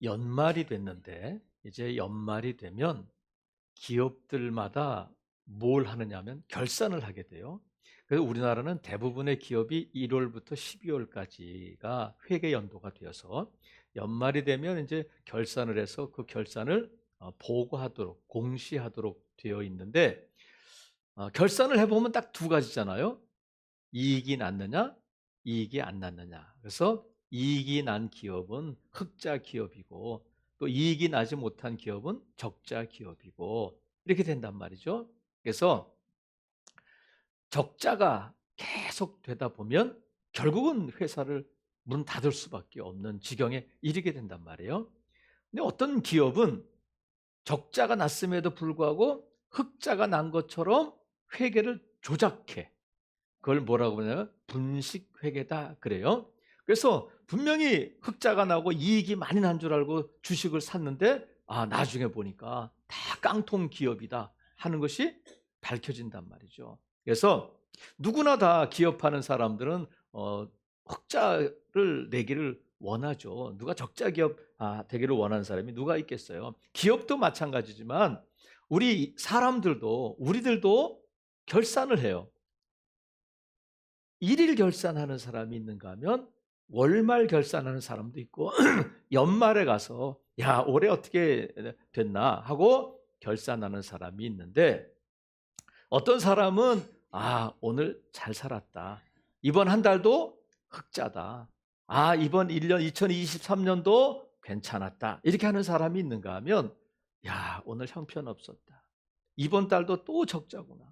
연말이 됐는데 이제 연말이 되면 기업들마다 뭘 하느냐 하면 결산을 하게 돼요. 그래서 우리나라는 대부분의 기업이 1월부터 12월까지가 회계 연도가 되어서 연말이 되면 이제 결산을 해서 그 결산을 보고하도록 공시하도록 되어 있는데 결산을 해보면 딱 두 가지잖아요. 이익이 났느냐, 이익이 안 났느냐. 그래서 이익이 난 기업은 흑자 기업이고 또 이익이 나지 못한 기업은 적자 기업이고 이렇게 된단 말이죠. 그래서 적자가 계속 되다 보면 결국은 회사를 문 닫을 수밖에 없는 지경에 이르게 된단 말이에요. 근데 어떤 기업은 적자가 났음에도 불구하고 흑자가 난 것처럼 회계를 조작해. 그걸 뭐라고 하냐면 분식회계다 그래요. 그래서 분명히 흑자가 나고 이익이 많이 난 줄 알고 주식을 샀는데 나중에 보니까 다 깡통 기업이다 하는 것이 밝혀진단 말이죠. 그래서 누구나 다 기업하는 사람들은 흑자를 내기를 원하죠. 누가 적자 기업 되기를 원하는 사람이 누가 있겠어요. 기업도 마찬가지지만 우리들도 결산을 해요. 일일 결산하는 사람이 있는가 하면 월말 결산하는 사람도 있고 연말에 가서 야 올해 어떻게 됐나 하고 결산하는 사람이 있는데 어떤 사람은 오늘 잘 살았다. 이번 한 달도 흑자다. 이번 1년 2023년도 괜찮았다. 이렇게 하는 사람이 있는가 하면 야 오늘 형편없었다. 이번 달도 또 적자구나.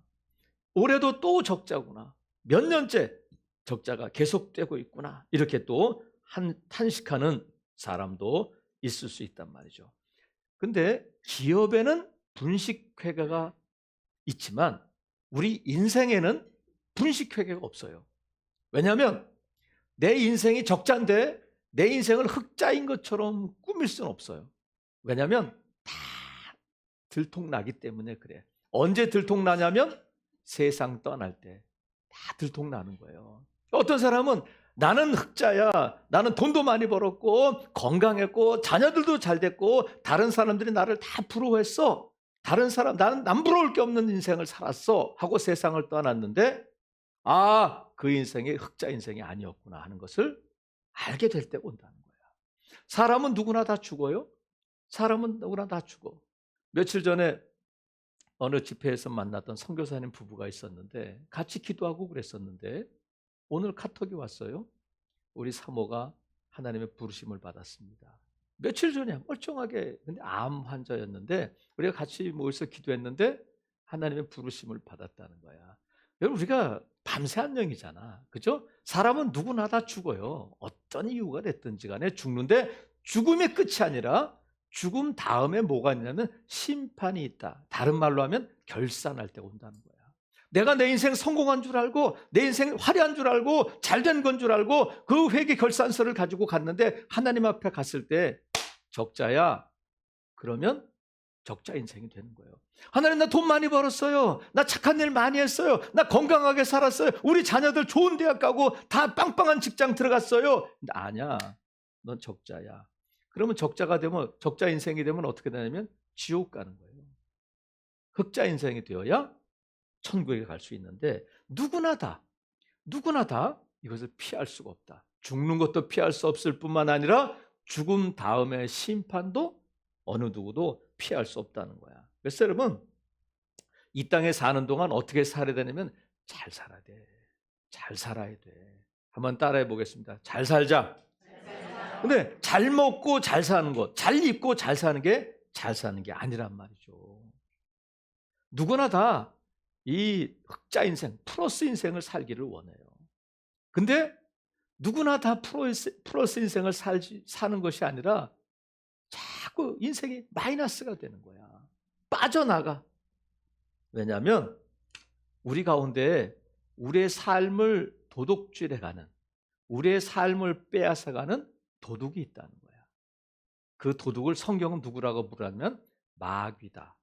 올해도 또 적자구나. 몇 년째 적자가 계속되고 있구나. 이렇게 또 탄식하는 사람도 있을 수 있단 말이죠. 근데 기업에는 분식회계가 있지만 우리 인생에는 분식회계가 없어요. 왜냐하면 내 인생이 적자인데 내 인생을 흑자인 것처럼 꾸밀 수는 없어요. 왜냐하면 다 들통나기 때문에 그래. 언제 들통나냐면 세상 떠날 때 다 들통나는 거예요. 어떤 사람은 나는 흑자야. 나는 돈도 많이 벌었고 건강했고 자녀들도 잘 됐고 다른 사람들이 나를 다 부러워했어. 나는 남부러울 게 없는 인생을 살았어 하고 세상을 떠났는데 그 인생이 흑자 인생이 아니었구나 하는 것을 알게 될 때가 온다는 거야. 사람은 누구나 다 죽어요. 사람은 누구나 다 죽어. 며칠 전에 어느 집회에서 만났던 선교사님 부부가 있었는데 같이 기도하고 그랬었는데 오늘 카톡이 왔어요. 우리 사모가 하나님의 부르심을 받았습니다. 며칠 전에 멀쩡하게 근데 암 환자였는데 우리가 같이 모여서 기도했는데 하나님의 부르심을 받았다는 거야. 여러분 우리가 밤새 안녕이잖아. 그죠? 사람은 누구나 다 죽어요. 어떤 이유가 됐든지 간에 죽는데 죽음의 끝이 아니라 죽음 다음에 뭐가 있냐면 심판이 있다. 다른 말로 하면 결산할 때가 온다는 거야. 내가 내 인생 성공한 줄 알고 내 인생 화려한 줄 알고 잘된 건 줄 알고 그 회계 결산서를 가지고 갔는데 하나님 앞에 갔을 때 적자야. 그러면 적자 인생이 되는 거예요. 하나님 나 돈 많이 벌었어요. 나 착한 일 많이 했어요. 나 건강하게 살았어요. 우리 자녀들 좋은 대학 가고 다 빵빵한 직장 들어갔어요. 근데 아니야. 넌 적자야. 그러면 적자 인생이 되면 어떻게 되냐면 지옥 가는 거예요. 흑자 인생이 되어야 천국에 갈 수 있는데 누구나 다 이것을 피할 수가 없다. 죽는 것도 피할 수 없을 뿐만 아니라 죽음 다음의 심판도 어느 누구도 피할 수 없다는 거야. 그래서 여러분 이 땅에 사는 동안 어떻게 살아야 되냐면 잘 살아야 돼. 잘 살아야 돼. 한번 따라해 보겠습니다. 잘 살자. 근데 잘 먹고 잘 사는 것, 잘 입고 잘 사는 게 아니란 말이죠. 누구나 다 이 흑자 인생, 플러스 인생을 살기를 원해요. 근데 누구나 다 플러스 인생을 사는 것이 아니라 자꾸 인생이 마이너스가 되는 거야. 빠져나가. 왜냐하면 우리 가운데 우리의 삶을 도둑질해가는, 우리의 삶을 빼앗아가는 도둑이 있다는 거야. 그 도둑을 성경은 누구라고 부르냐면 마귀다,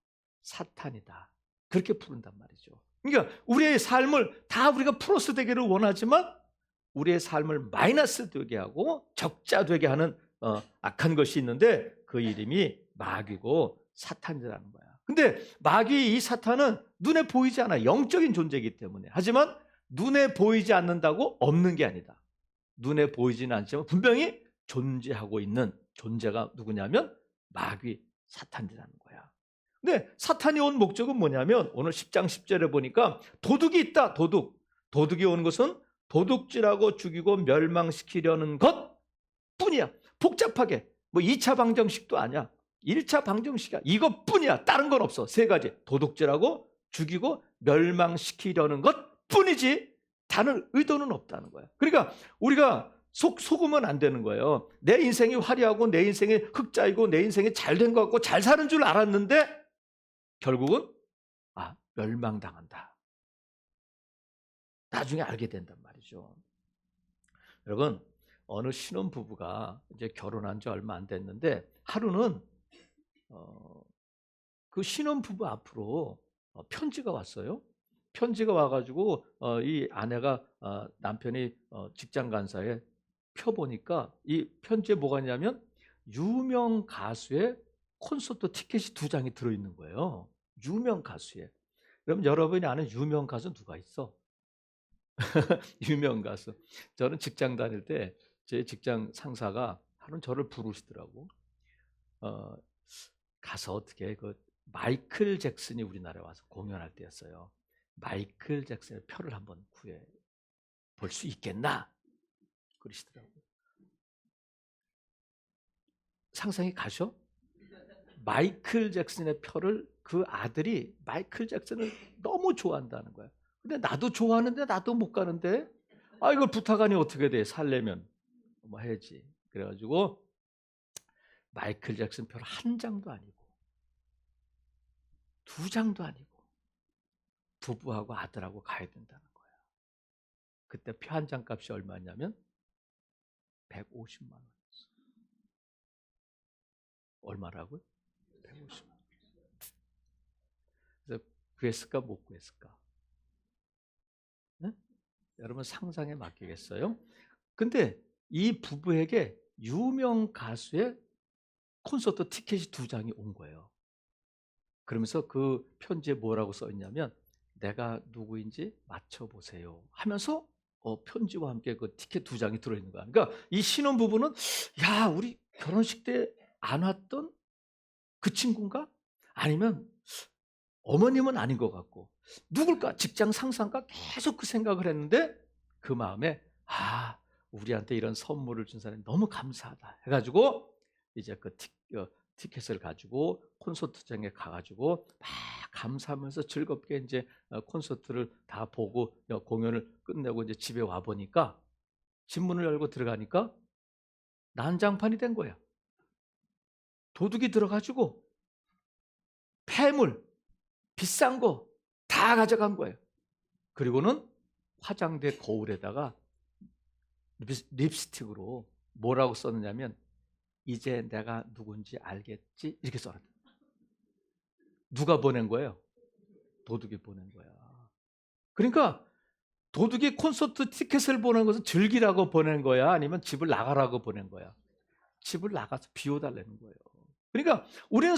사탄이다. 그렇게 부른단 말이죠. 그러니까 우리의 삶을 다 우리가 플러스 되기를 원하지만 우리의 삶을 마이너스 되게 하고 적자 되게 하는 악한 것이 있는데 그 이름이 마귀고 사탄이라는 거야. 근데 마귀 이 사탄은 눈에 보이지 않아. 영적인 존재이기 때문에. 하지만 눈에 보이지 않는다고 없는 게 아니다. 눈에 보이지는 않지만 분명히 존재하고 있는 존재가 누구냐면 마귀 사탄이라는 거야. 근데 사탄이 온 목적은 뭐냐면 오늘 10장 10절에 보니까 도둑이 있다. 도둑이 온 것은 도둑질하고 죽이고 멸망시키려는 것뿐이야. 복잡하게 뭐 2차 방정식도 아니야. 1차 방정식이야. 이것뿐이야. 다른 건 없어. 세 가지. 도둑질하고 죽이고 멸망시키려는 것뿐이지 다른 의도는 없다는 거야. 그러니까 우리가 속으면 안 되는 거예요. 내 인생이 화려하고 내 인생이 흑자이고 내 인생이 잘된 것 같고 잘 사는 줄 알았는데 결국은 멸망당한다. 나중에 알게 된단 말이죠. 여러분, 어느 신혼부부가 이제 결혼한 지 얼마 안 됐는데 하루는 그 신혼부부 앞으로 편지가 왔어요. 편지가 와가지고 이 아내가 남편이 직장 간사에 펴보니까 이 편지에 뭐가 있냐면 유명 가수의 콘서트 티켓이 2장이 들어있는 거예요. 유명 가수에. 그럼 여러분이 아는 유명 가수 누가 있어? 유명 가수. 저는 직장 다닐 때 제 직장 상사가 하루는 저를 부르시더라고. 가서 어떻게 그 마이클 잭슨이 우리나라에 와서 공연할 때였어요. 마이클 잭슨의 표를 한번 구해 볼 수 있겠나? 그러시더라고요. 상상이 가셔? 마이클 잭슨의 표를 그 아들이 마이클 잭슨을 너무 좋아한다는 거야. 근데 나도 좋아하는데 나도 못 가는데 이걸 부탁하니 어떻게 돼? 살려면 뭐 해야지. 그래가지고 마이클 잭슨 표를 1장도 아니고 2장도 아니고 부부하고 아들하고 가야 된다는 거야. 그때 표 1장 값이 얼마냐면 150만 원이었어. 얼마라고요? 150만 원. 그래서 구했을까 못 구했을까? 네? 여러분 상상에 맡기겠어요? 근데 이 부부에게 유명 가수의 콘서트 티켓이 2장이 온 거예요. 그러면서 그 편지에 뭐라고 써 있냐면 내가 누구인지 맞춰보세요 하면서 편지와 함께 그 티켓 2장이 들어있는 거야. 그러니까 이 신혼부부는 우리 결혼식 때 안 왔던 그 친구인가? 아니면 어머님은 아닌 것 같고 누굴까? 직장 상사인가? 계속 그 생각을 했는데 그 마음에 우리한테 이런 선물을 준 사람이 너무 감사하다 해가지고 이제 그 티켓을 가지고 콘서트장에 가가지고 막 감사하면서 즐겁게 이제 콘서트를 다 보고 공연을 끝내고 이제 집에 와 보니까 집문을 열고 들어가니까 난장판이 된 거야. 도둑이 들어가지고 폐물, 비싼 거 다 가져간 거예요. 그리고는 화장대 거울에다가 립스틱으로 뭐라고 썼느냐면 이제 내가 누군지 알겠지? 이렇게 써놨다. 누가 보낸 거예요? 도둑이 보낸 거야. 그러니까 도둑이 콘서트 티켓을 보낸 것은 즐기라고 보낸 거야? 아니면 집을 나가라고 보낸 거야? 집을 나가서 비워달라는 거예요. 그러니까 우리는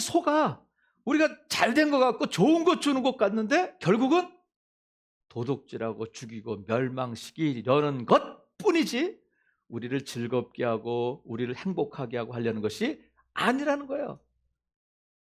우리가 잘된 것 같고 좋은 것 주는 것 같는데 결국은 도둑질하고 죽이고 멸망시키려는 것뿐이지 우리를 즐겁게 하고 우리를 행복하게 하고 하려는 것이 아니라는 거예요.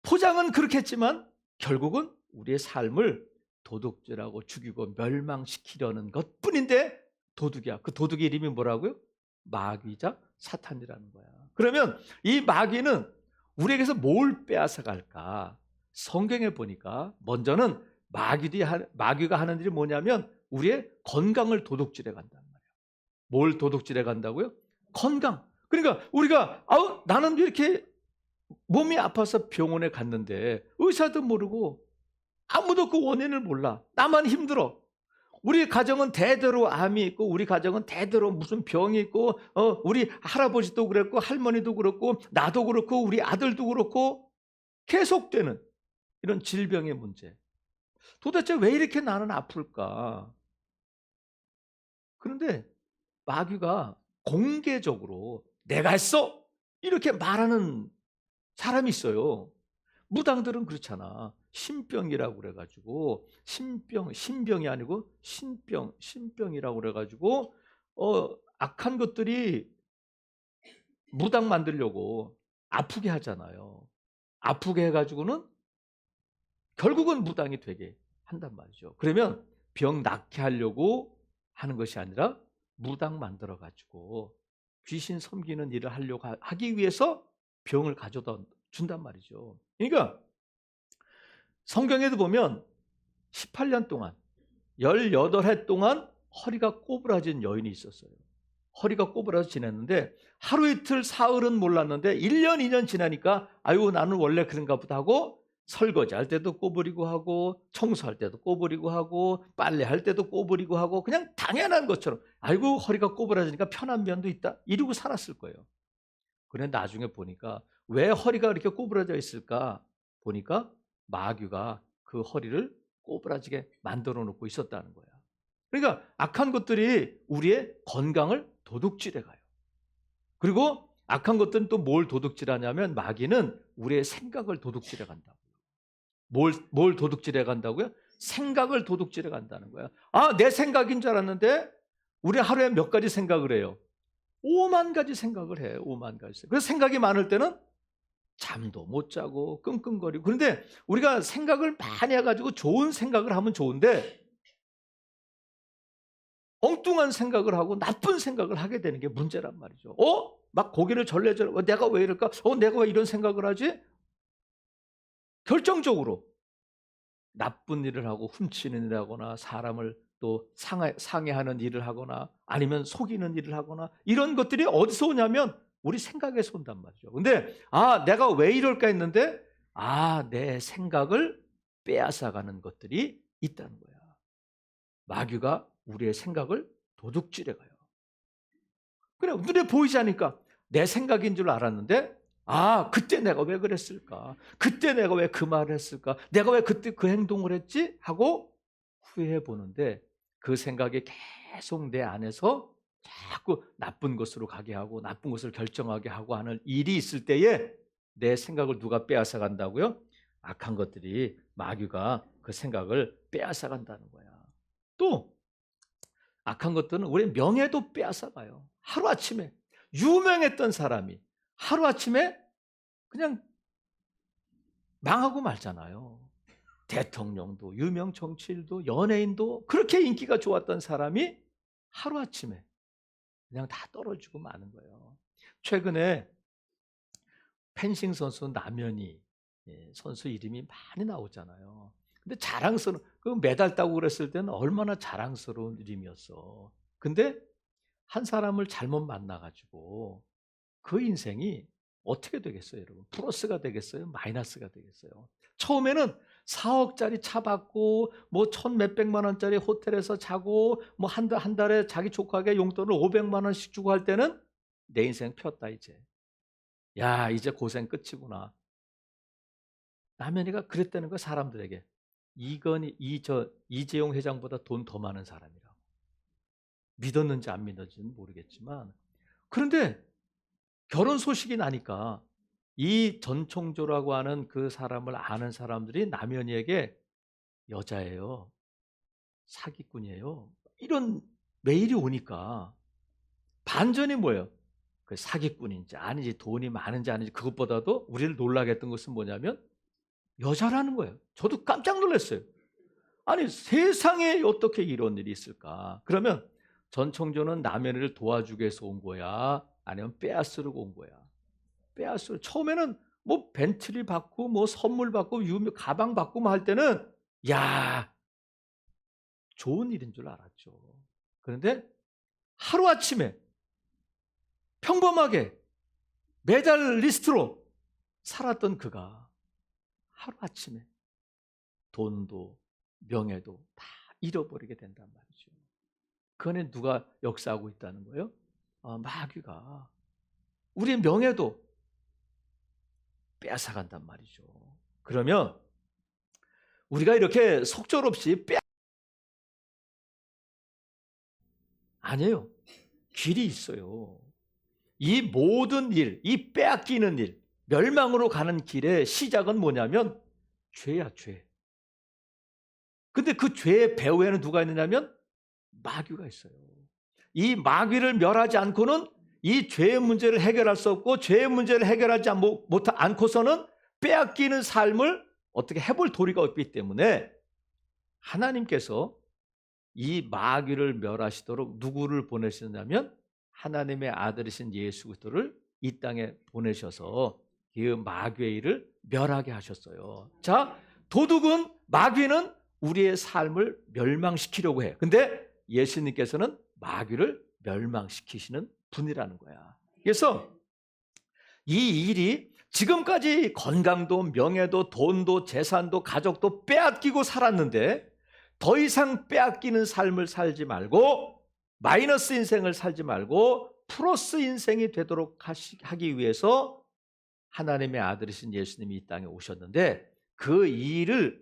포장은 그렇게 했지만 결국은 우리의 삶을 도둑질하고 죽이고 멸망시키려는 것뿐인데 도둑이야. 그 도둑의 이름이 뭐라고요? 마귀자 사탄이라는 거야. 그러면 이 마귀는 우리에게서 뭘 빼앗아 갈까? 성경에 보니까 먼저는 마귀가 하는 일이 뭐냐면 우리의 건강을 도둑질해 간단 말이에요. 뭘 도둑질해 간다고요? 건강. 그러니까 우리가 나는 이렇게 몸이 아파서 병원에 갔는데 의사도 모르고 아무도 그 원인을 몰라. 나만 힘들어. 우리 가정은 대대로 암이 있고 우리 가정은 대대로 무슨 병이 있고 우리 할아버지도 그랬고 할머니도 그렇고 나도 그렇고 우리 아들도 그렇고 계속되는 이런 질병의 문제. 도대체 왜 이렇게 나는 아플까? 그런데 마귀가 공개적으로 내가 했어. 이렇게 말하는 사람이 있어요. 무당들은 그렇잖아. 신병이라고 그래가지고 신병이 아니고 신병이라고 그래가지고 악한 것들이 무당 만들려고 아프게 하잖아요. 아프게 해가지고는 결국은 무당이 되게 한단 말이죠. 그러면 병 낫게 하려고 하는 것이 아니라 무당 만들어가지고 귀신 섬기는 일을 하려고 하기 위해서 병을 가져다 준단 말이죠. 그러니까 성경에도 보면 18년 동안 18해 동안 허리가 꼬부라진 여인이 있었어요. 허리가 꼬부라져 지냈는데 하루 이틀 사흘은 몰랐는데 1년 2년 지나니까 아유 나는 원래 그런가 보다 하고 설거지할 때도 꼬부리고 하고 청소할 때도 꼬부리고 하고 빨래할 때도 꼬부리고 하고 그냥 당연한 것처럼 아이고 허리가 꼬부라지니까 편한 면도 있다 이러고 살았을 거예요. 그런데 나중에 보니까 왜 허리가 이렇게 꼬부라져 있을까 보니까 마귀가 그 허리를 꼬부라지게 만들어 놓고 있었다는 거야. 그러니까 악한 것들이 우리의 건강을 도둑질해 가요. 그리고 악한 것들은 또 뭘 도둑질하냐면 마귀는 우리의 생각을 도둑질해 간다고요. 뭘 도둑질해 간다고요? 생각을 도둑질해 간다는 거야. 아, 내 생각인 줄 알았는데 우리 하루에 몇 가지 생각을 해요. 5만 가지 생각을 해. 5만 가지. 그래서 생각이 많을 때는 잠도 못 자고 끙끙거리고. 그런데 우리가 생각을 많이 해가지고 좋은 생각을 하면 좋은데 엉뚱한 생각을 하고 나쁜 생각을 하게 되는 게 문제란 말이죠. 막 고개를 절레절레 내가 왜 이럴까? 내가 왜 이런 생각을 하지? 결정적으로 나쁜 일을 하고 훔치는 일을 하거나 사람을 또 상해하는 일을 하거나 아니면 속이는 일을 하거나 이런 것들이 어디서 오냐면 우리 생각에서 온단 말이죠. 근데 내가 왜 이럴까 했는데 내 생각을 빼앗아가는 것들이 있다는 거야. 마귀가 우리의 생각을 도둑질해 가요. 그래 눈에 보이지 않으니까 내 생각인 줄 알았는데 그때 내가 왜 그랬을까? 그때 내가 왜 그 말을 했을까? 내가 왜 그때 그 행동을 했지? 하고 후회해 보는데 그 생각이 계속 내 안에서 자꾸 나쁜 것으로 가게 하고 나쁜 것을 결정하게 하고 하는 일이 있을 때에 내 생각을 누가 빼앗아 간다고요? 악한 것들이 마귀가 그 생각을 빼앗아 간다는 거야. 또 악한 것들은 우리의 명예도 빼앗아가요. 하루아침에 유명했던 사람이 하루아침에 그냥 망하고 말잖아요. 대통령도 유명 정치인도 연예인도 그렇게 인기가 좋았던 사람이 하루아침에 그냥 다 떨어지고 마는 거예요. 최근에 펜싱 선수 남현희 선수 이름이 많이 나오잖아요. 근데 자랑스러운 그 메달 따고 그랬을 때는 얼마나 자랑스러운 이름이었어. 근데 한 사람을 잘못 만나가지고 그 인생이 어떻게 되겠어요, 여러분? 플러스가 되겠어요? 마이너스가 되겠어요? 처음에는 4억짜리 차 받고 뭐 천 몇백만 원짜리 호텔에서 자고 뭐 한 달에 자기 조카에게 용돈을 500만 원씩 주고 할 때는 내 인생 폈다 이제. 야, 이제 고생 끝이구나. 남현이가 그랬다는 거 사람들에게. 이재용 회장보다 돈 더 많은 사람이라고. 믿었는지 안 믿었는지는 모르겠지만 그런데 결혼 소식이 나니까 이 전총조라고 하는 그 사람을 아는 사람들이 남현이에게 여자예요. 사기꾼이에요. 이런 메일이 오니까 반전이 뭐예요? 그 사기꾼인지 아닌지 돈이 많은지 아닌지 그것보다도 우리를 놀라게 했던 것은 뭐냐면 여자라는 거예요. 저도 깜짝 놀랐어요. 아니 세상에 어떻게 이런 일이 있을까? 그러면 전총조는 남현이를 도와주기 위해서 온 거야? 아니면 빼앗으려고 온 거야? 빼앗으려. 처음에는 뭐 벤틀리 받고 뭐 선물 받고 유명 가방 받고 할 때는 야 좋은 일인 줄 알았죠. 그런데 하루아침에 평범하게 메달리스트로 살았던 그가 하루아침에 돈도 명예도 다 잃어버리게 된단 말이죠. 그 안에 누가 역사하고 있다는 거예요? 마귀가 우리의 명예도 빼앗아간단 말이죠. 그러면 우리가 이렇게 속절없이 아니에요. 길이 있어요. 이 모든 일, 이 빼앗기는 일, 멸망으로 가는 길의 시작은 뭐냐면 죄야, 죄. 근데 그 죄의 배후에는 누가 있느냐면 마귀가 있어요. 이 마귀를 멸하지 않고는 이 죄의 문제를 해결할 수 없고, 죄의 문제를 해결하지 않고서는 빼앗기는 삶을 어떻게 해볼 도리가 없기 때문에 하나님께서 이 마귀를 멸하시도록 누구를 보내셨냐면 하나님의 아들이신 예수 그리스도를 이 땅에 보내셔서 그 마귀의 일을 멸하게 하셨어요. 자, 도둑은, 마귀는 우리의 삶을 멸망시키려고 해. 근데 예수님께서는 마귀를 멸망시키시는 분이라는 거야. 그래서 이 일이 지금까지 건강도 명예도 돈도 재산도 가족도 빼앗기고 살았는데 더 이상 빼앗기는 삶을 살지 말고, 마이너스 인생을 살지 말고 플러스 인생이 되도록 하기 위해서 하나님의 아들이신 예수님이 이 땅에 오셨는데, 그 일을,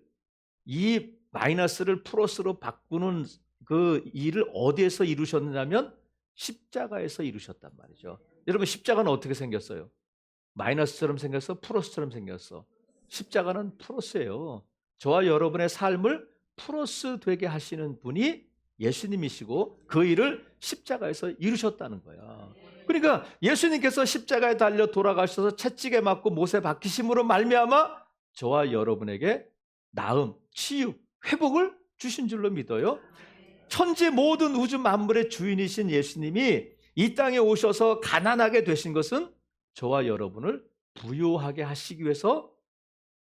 이 마이너스를 플러스로 바꾸는 그 일을 어디에서 이루셨느냐면 십자가에서 이루셨단 말이죠. 여러분, 십자가는 어떻게 생겼어요? 마이너스처럼 생겼어? 플러스처럼 생겼어? 십자가는 플러스예요. 저와 여러분의 삶을 플러스 되게 하시는 분이 예수님이시고 그 일을 십자가에서 이루셨다는 거야. 그러니까 예수님께서 십자가에 달려 돌아가셔서 채찍에 맞고 못에 박히심으로 말미암아 저와 여러분에게 나음, 치유, 회복을 주신 줄로 믿어요. 천지 모든 우주 만물의 주인이신 예수님이 이 땅에 오셔서 가난하게 되신 것은 저와 여러분을 부유하게 하시기 위해서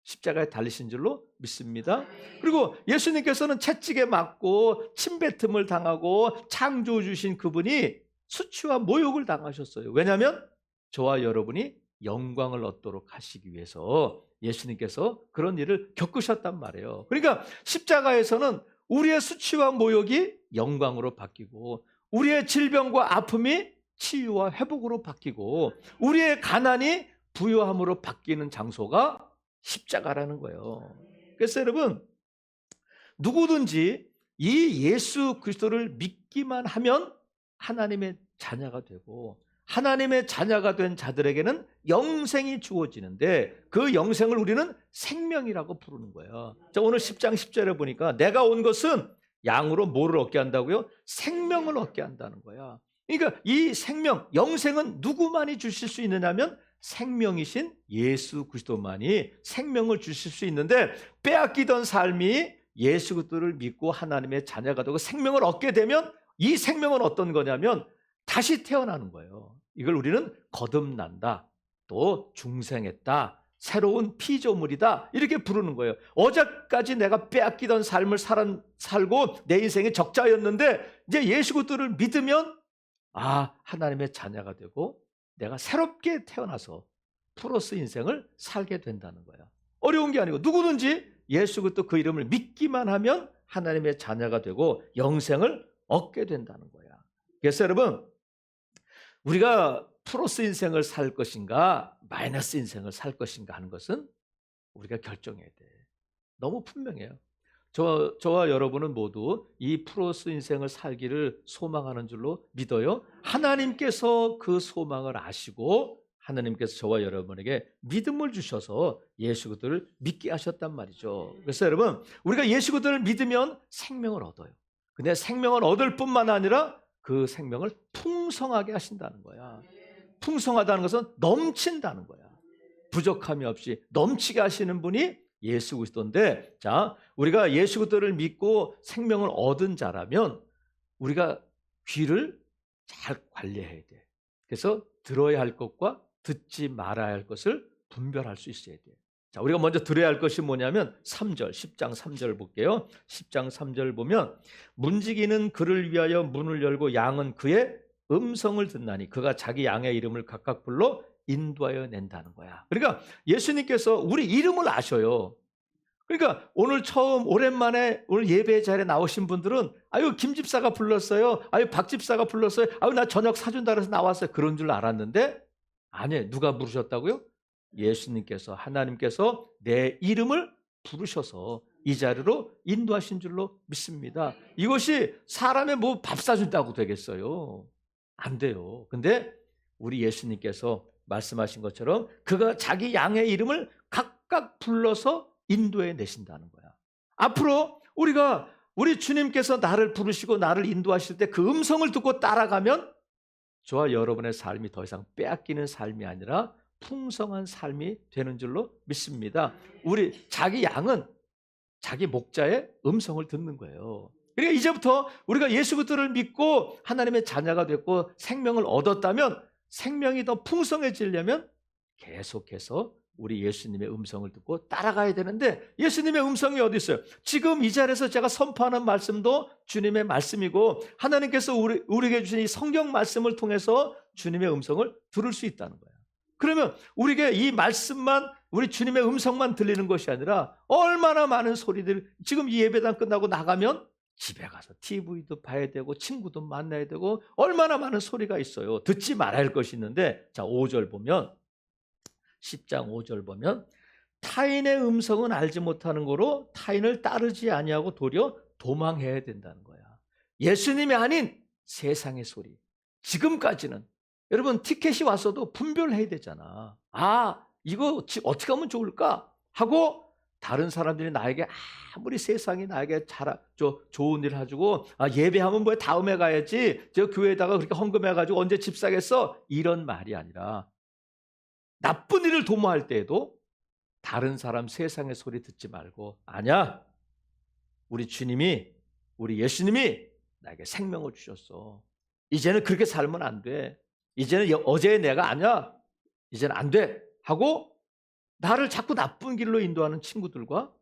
십자가에 달리신 줄로 믿습니다. 그리고 예수님께서는 채찍에 맞고 침뱉음을 당하고 창조해 주신 그분이 수치와 모욕을 당하셨어요. 왜냐하면 저와 여러분이 영광을 얻도록 하시기 위해서 예수님께서 그런 일을 겪으셨단 말이에요. 그러니까 십자가에서는 우리의 수치와 모욕이 영광으로 바뀌고, 우리의 질병과 아픔이 치유와 회복으로 바뀌고, 우리의 가난이 부유함으로 바뀌는 장소가 십자가라는 거예요. 그래서 여러분, 누구든지 이 예수 그리스도를 믿기만 하면 하나님의 자녀가 되고, 하나님의 자녀가 된 자들에게는 영생이 주어지는데 그 영생을 우리는 생명이라고 부르는 거예요. 자, 오늘 10장 10절에 보니까 내가 온 것은 양으로 뭐를 얻게 한다고요? 생명을 얻게 한다는 거야. 그러니까 이 생명, 영생은 누구만이 주실 수 있느냐면 생명이신 예수 그리스도만이 생명을 주실 수 있는데, 빼앗기던 삶이 예수 그리스도를 믿고 하나님의 자녀가 되고 생명을 얻게 되면 이 생명은 어떤 거냐면 다시 태어나는 거예요. 이걸 우리는 거듭난다, 또 중생했다, 새로운 피조물이다, 이렇게 부르는 거예요. 어제까지 내가 빼앗기던 삶을 살고 내 인생이 적자였는데 이제 예수 그리스도를 믿으면 하나님의 자녀가 되고 내가 새롭게 태어나서 플러스 인생을 살게 된다는 거야. 어려운 게 아니고 누구든지 예수 그리스도 그 이름을 믿기만 하면 하나님의 자녀가 되고 영생을 얻게 된다는 거야. 그래서 여러분, 우리가 플러스 인생을 살 것인가 마이너스 인생을 살 것인가 하는 것은 우리가 결정해야 돼. 너무 분명해요. 저와 여러분은 모두 이 플러스 인생을 살기를 소망하는 줄로 믿어요. 하나님께서 그 소망을 아시고 하나님께서 저와 여러분에게 믿음을 주셔서 예수 그리스도를 믿게 하셨단 말이죠. 그래서 여러분, 우리가 예수 그리스도를 믿으면 생명을 얻어요. 근데 생명을 얻을 뿐만 아니라 그 생명을 풍성하게 하신다는 거야. 풍성하다는 것은 넘친다는 거야. 부족함이 없이 넘치게 하시는 분이 예수 그리스도인데, 자, 우리가 예수 그리스도를 믿고 생명을 얻은 자라면 우리가 귀를 잘 관리해야 돼. 그래서 들어야 할 것과 듣지 말아야 할 것을 분별할 수 있어야 돼. 자, 우리가 먼저 들어야 할 것이 뭐냐면 3절, 10장 3절 볼게요. 10장 3절 보면 문지기는 그를 위하여 문을 열고 양은 그의 음성을 듣나니 그가 자기 양의 이름을 각각 불러 인도하여 낸다는 거야. 그러니까 예수님께서 우리 이름을 아셔요. 그러니까 오늘 처음 오랜만에 오늘 예배 자리에 나오신 분들은 김 집사가 불렀어요. 박 집사가 불렀어요. 나 저녁 사준다 그래서 나왔어요. 그런 줄 알았는데 아니에요. 누가 부르셨다고요? 예수님께서, 하나님께서 내 이름을 부르셔서 이 자리로 인도하신 줄로 믿습니다. 이것이 사람의 밥 사준다고 되겠어요? 안 돼요. 근데 우리 예수님께서 말씀하신 것처럼 그가 자기 양의 이름을 각각 불러서 인도해 내신다는 거야. 앞으로 우리 주님께서 나를 부르시고 나를 인도하실 때 그 음성을 듣고 따라가면 저와 여러분의 삶이 더 이상 빼앗기는 삶이 아니라 풍성한 삶이 되는 줄로 믿습니다. 우리 자기 양은 자기 목자의 음성을 듣는 거예요. 그러니까 이제부터 우리가 예수 그리스도를 믿고 하나님의 자녀가 됐고 생명을 얻었다면 생명이 더 풍성해지려면 계속해서 우리 예수님의 음성을 듣고 따라가야 되는데 예수님의 음성이 어디 있어요? 지금 이 자리에서 제가 선포하는 말씀도 주님의 말씀이고 하나님께서 우리에게 주신 이 성경 말씀을 통해서 주님의 음성을 들을 수 있다는 거예요. 그러면 우리에게 이 말씀만 우리 주님의 음성만 들리는 것이 아니라 얼마나 많은 소리들 지금 이 예배당 끝나고 나가면 집에 가서 TV도 봐야 되고 친구도 만나야 되고 얼마나 많은 소리가 있어요. 듣지 말아야 할 것이 있는데 자 5절 보면 10장 5절 보면 타인의 음성은 알지 못하는 거로 타인을 따르지 아니하고 도리어 도망해야 된다는 거야. 예수님이 아닌 세상의 소리. 지금까지는 여러분 티켓이 왔어도 분별해야 되잖아. 이거 어떻게 하면 좋을까? 하고 다른 사람들이 나에게 아무리 세상이 나에게 좋은 일을 해주고 예배하면 뭐야 다음에 가야지 저 교회에다가 그렇게 헌금해가지고 언제 집 사겠어? 이런 말이 아니라 나쁜 일을 도모할 때에도 다른 사람 세상의 소리 듣지 말고 아니야 우리 주님이 우리 예수님이 나에게 생명을 주셨어. 이제는 그렇게 살면 안 돼. 이제는 어제의 내가 아니야. 이제는 안 돼 하고 나를 자꾸 나쁜 길로 인도하는 친구들과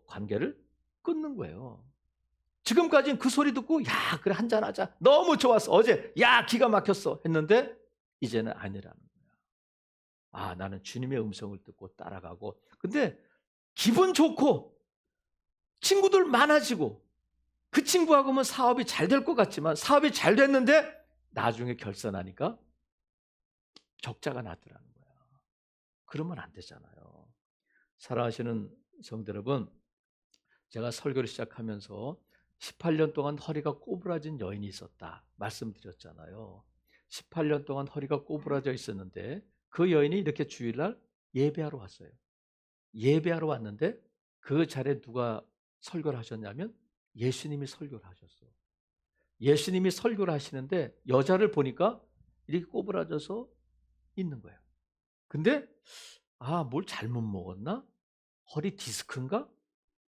관계를 끊는 거예요. 지금까지는 그 소리 듣고 야 그래 한잔하자 너무 좋았어. 어제 야 기가 막혔어 했는데 이제는 아니라는 거야. 나는 주님의 음성을 듣고 따라가고 근데 기분 좋고 친구들 많아지고 그 친구하고는 사업이 잘 될 것 같지만 사업이 잘 됐는데 나중에 결산하니까 적자가 나더라는 거야. 그러면 안 되잖아요. 사랑하시는 성도 여러분, 제가 설교를 시작하면서 18년 동안 허리가 꼬부라진 여인이 있었다 말씀드렸잖아요. 18년 동안 허리가 꼬부라져 있었는데 그 여인이 이렇게 주일날 예배하러 왔어요. 예배하러 왔는데 그 자리에 누가 설교를 하셨냐면 예수님이 설교를 하셨어요. 예수님이 설교를 하시는데 여자를 보니까 이렇게 꼬부라져서 있는 거예요. 근데 뭘 잘못 먹었나? 허리 디스크인가?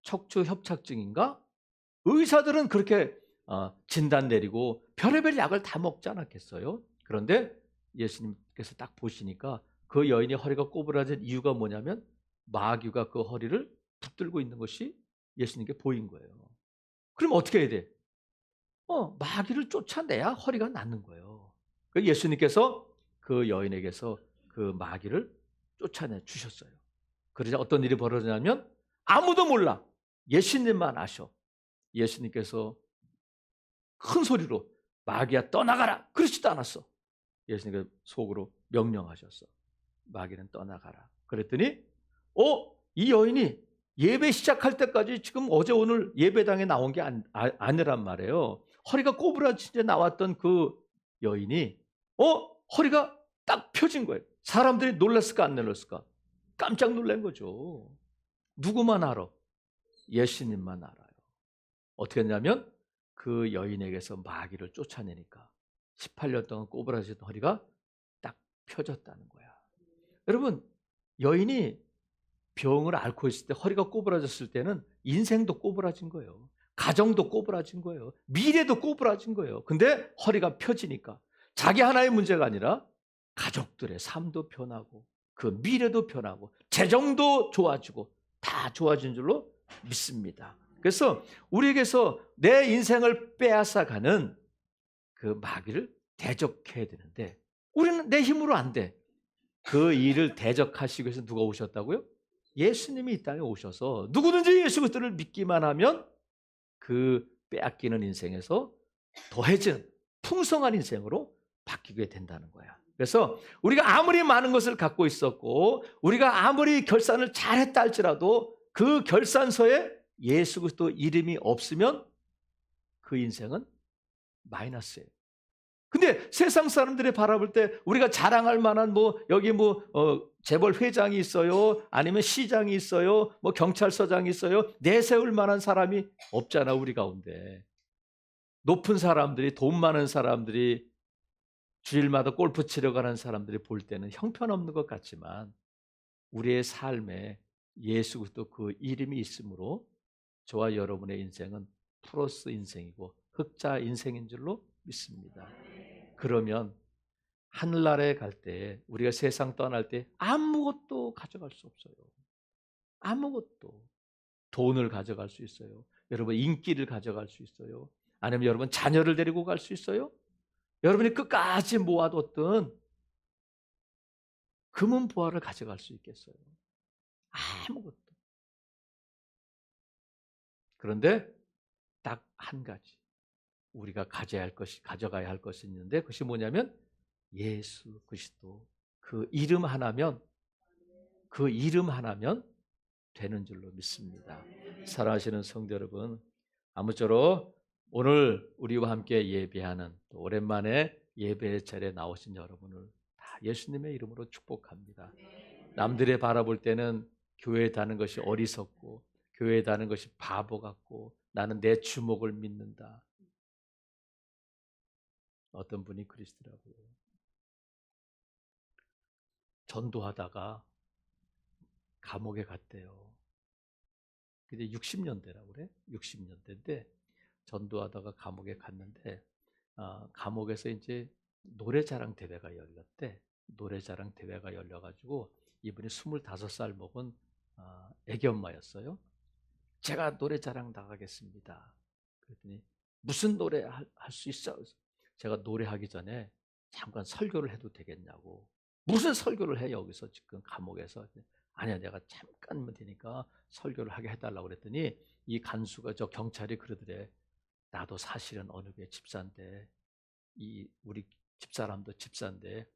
척추 협착증인가? 의사들은 그렇게 진단 내리고 별의별 약을 다 먹지 않았겠어요? 그런데 예수님께서 딱 보시니까 그 여인이 허리가 꼬부라진 이유가 뭐냐면 마귀가 그 허리를 붙들고 있는 것이 예수님께 보인 거예요. 그럼 어떻게 해야 돼? 마귀를 쫓아내야 허리가 낫는 거예요. 예수님께서 그 여인에게서 그 마귀를 쫓아내 주셨어요. 그러자 어떤 일이 벌어지냐면 아무도 몰라. 예수님만 아셔. 예수님께서 큰 소리로 마귀야 떠나가라. 그러지도 않았어. 예수님께서 속으로 명령하셨어. 마귀는 떠나가라. 그랬더니 이 여인이 예배 시작할 때까지 지금 어제 오늘 예배당에 나온 게 아니란 말이에요. 허리가 꼬부라진 채 나왔던 그 여인이 허리가 딱 펴진 거예요. 사람들이 놀랐을까 안 놀랐을까? 깜짝 놀란 거죠. 누구만 알아? 예수님만 알아요. 어떻게 했냐면 그 여인에게서 마귀를 쫓아내니까 18년 동안 꼬부라지던 허리가 딱 펴졌다는 거야. 여러분 여인이 병을 앓고 있을 때 허리가 꼬부라졌을 때는 인생도 꼬부라진 거예요. 가정도 꼬부라진 거예요. 미래도 꼬부라진 거예요. 근데 허리가 펴지니까 자기 하나의 문제가 아니라 가족들의 삶도 변하고 그 미래도 변하고 재정도 좋아지고 다 좋아진 줄로 믿습니다. 그래서 우리에게서 내 인생을 빼앗아가는 그 마귀를 대적해야 되는데 우리는 내 힘으로 안 돼. 그 일을 대적하시기 위해서 누가 오셨다고요? 예수님이 이 땅에 오셔서 누구든지 예수 그리스도를 믿기만 하면 그 빼앗기는 인생에서 더해진 풍성한 인생으로 바뀌게 된다는 거야. 그래서 우리가 아무리 많은 것을 갖고 있었고 우리가 아무리 결산을 잘했다 할지라도 그 결산서에 예수 그리스도 이름이 없으면 그 인생은 마이너스예요. 근데 세상 사람들이 바라볼 때 우리가 자랑할 만한 뭐 여기 뭐 재벌 회장이 있어요, 아니면 시장이 있어요, 뭐 경찰서장이 있어요, 내세울 만한 사람이 없잖아 우리 가운데. 높은 사람들이, 돈 많은 사람들이, 주일마다 골프 치러 가는 사람들이 볼 때는 형편없는 것 같지만 우리의 삶에 예수 그리스도 그 이름이 있으므로 저와 여러분의 인생은 플러스 인생이고 흑자 인생인 줄로 믿습니다. 그러면 하늘나라에 갈 때, 우리가 세상 떠날 때 아무것도 가져갈 수 없어요. 아무것도. 돈을 가져갈 수 있어요. 여러분 인기를 가져갈 수 있어요. 아니면 여러분 자녀를 데리고 갈 수 있어요. 여러분이 끝까지 모아뒀던 금은 보화를 가져갈 수 있겠어요. 아무것도. 그런데 딱 한 가지 우리가 가져가야 할 것이 있는데, 그것이 뭐냐면 예수 그리스도 그 이름 하나면 되는 줄로 믿습니다. 사랑하시는 성도 여러분, 아무쪼록 오늘 우리와 함께 예배하는, 또 오랜만에 예배 자리에 나오신 여러분을 다 예수님의 이름으로 축복합니다. 남들이 바라볼 때는 교회에 다는 것이 어리석고 교회에 다는 것이 바보 같고 나는 내 주목을 믿는다. 어떤 분이 그러시더라고요. 전도하다가 감옥에 갔대요. 근데 60년대라고 그래? 60년대인데 전도하다가 감옥에 갔는데 감옥에서 이제 노래자랑 대회가 열렸대. 노래자랑 대회가 열려가지고 이분이 25살 먹은 애기 엄마였어요. 제가 노래자랑 나가겠습니다. 그랬더니 무슨 노래 할 수 있어? 제가 노래하기 전에 잠깐 설교를 해도 되겠냐고. 무슨 설교를 해 여기서 지금 감옥에서. 아니야, 내가 잠깐만 되니까 설교를 하게 해달라고 그랬더니 이 간수가, 저 경찰이 그러더래. 나도 사실은 어느 교회 집사인데 이 우리 집사람도 집사인데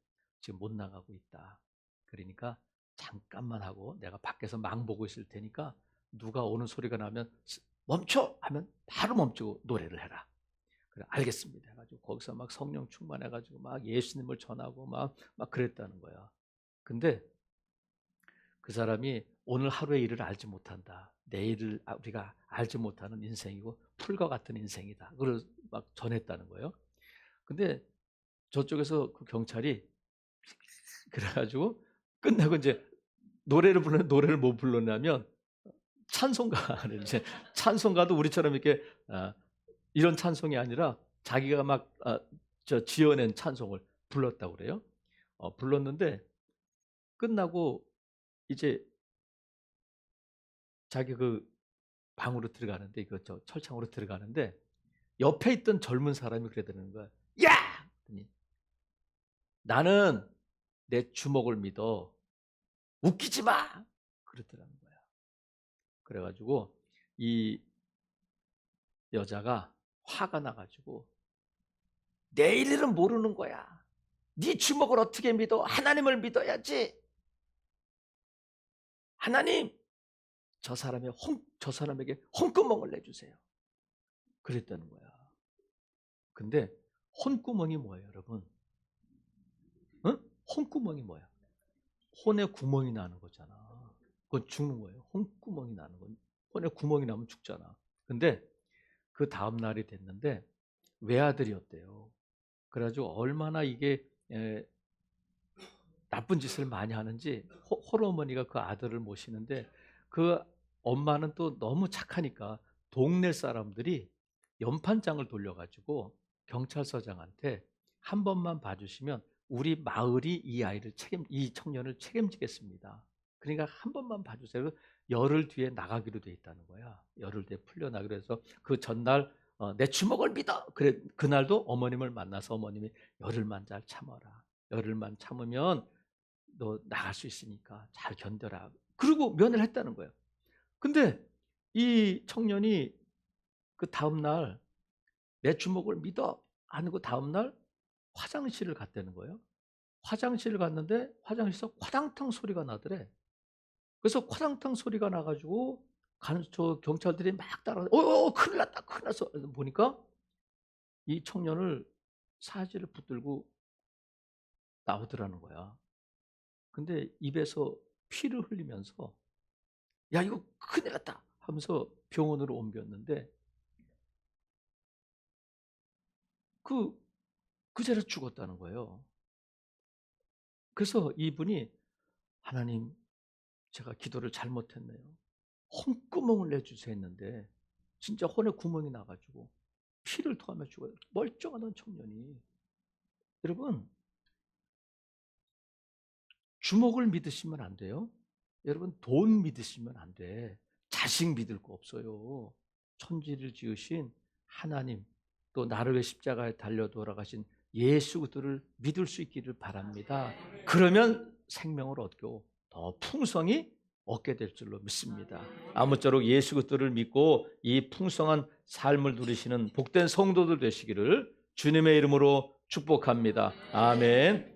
지금 못 나가고 있다. 그러니까 잠깐만 하고 내가 밖에서 망 보고 있을 테니까 누가 오는 소리가 나면 멈춰 하면 바로 멈추고 노래를 해라. 그래, 알겠습니다 해가지고 거기서 막 성령 충만해가지고 막 예수님을 전하고 막 그랬다는 거야. 근데 그 사람이 오늘 하루의 일을 알지 못한다. 내일을 우리가 알지 못하는 인생이고 풀과 같은 인생이다. 그걸 막 전했다는 거예요. 근데 저쪽에서 그 경찰이 그래가지고 끝나고 이제 노래를 부르는, 노래를 뭐 불렀냐면 찬송가를 이제, 찬송가도 우리처럼 이렇게 이런 찬송이 아니라 자기가 막 지어낸 찬송을 불렀다고 그래요. 불렀는데 끝나고 이제 자기 그 방으로 들어가는데, 저 철창으로 들어가는데 옆에 있던 젊은 사람이 그러더라는 거야. 야! 그랬더니 나는 내 주먹을 믿어. 웃기지 마! 그러더라는 거야. 그래가지고 이 여자가 화가 나가지고 내 일은 모르는 거야. 네 주먹을 어떻게 믿어? 하나님을 믿어야지. 하나님, 저 사람에게 혼구멍을 내주세요. 그랬다는 거야. 근데 혼구멍이 뭐예요, 여러분? 응? 혼구멍이 뭐야? 혼에 구멍이 나는 거잖아. 그건 죽는 거예요. 혼구멍이 나는 건. 혼에 구멍이 나면 죽잖아. 근데 그 다음 날이 됐는데 외아들이었대요. 그래가지고 얼마나 이게 나쁜 짓을 많이 하는지 홀어머니가 그 아들을 모시는데, 그 엄마는 또 너무 착하니까 동네 사람들이 연판장을 돌려가지고 경찰서장한테 한 번만 봐주시면 우리 마을이 이 청년을 책임지겠습니다. 그러니까 한 번만 봐주세요. 열흘 뒤에 나가기로 돼 있다는 거야. 열흘 뒤에 풀려나기로 해서 그 전날 내 주먹을 믿어. 그래, 그날도 어머님을 만나서 어머님이 열흘만 잘 참아라. 열흘만 참으면 너 나갈 수 있으니까 잘 견뎌라. 그리고 면회를 했다는 거예요. 근데 이 청년이 그 다음날 내 주먹을 믿어 하고 다음날 화장실을 갔다는 거예요. 화장실을 갔는데 화장실에서 화당탕 소리가 나더래. 그래서 화당탕 소리가 나가지고 저 경찰들이 막 따라 큰일 났다 큰일 났어. 보니까 이 청년을 사지를 붙들고 나오더라는 거야. 근데 입에서 피를 흘리면서 야 이거 큰일 났다 하면서 병원으로 옮겼는데 그 자리에 죽었다는 거예요. 그래서 이분이 하나님 제가 기도를 잘못했네요. 혼구멍을 내주세요 했는데 진짜 혼에 구멍이 나가지고 피를 토하며 죽어요. 멀쩡하던 청년이. 여러분 주목을 믿으시면 안 돼요. 여러분 돈 믿으시면 안 돼. 자식 믿을 거 없어요. 천지를 지으신 하나님 또 나를 위해 십자가에 달려 돌아가신 예수 그리스도를 믿을 수 있기를 바랍니다. 그러면 생명을 얻고 더 풍성히 얻게 될 줄로 믿습니다. 아무쪼록 예수 그리스도를 믿고 이 풍성한 삶을 누리시는 복된 성도들 되시기를 주님의 이름으로 축복합니다. 아멘.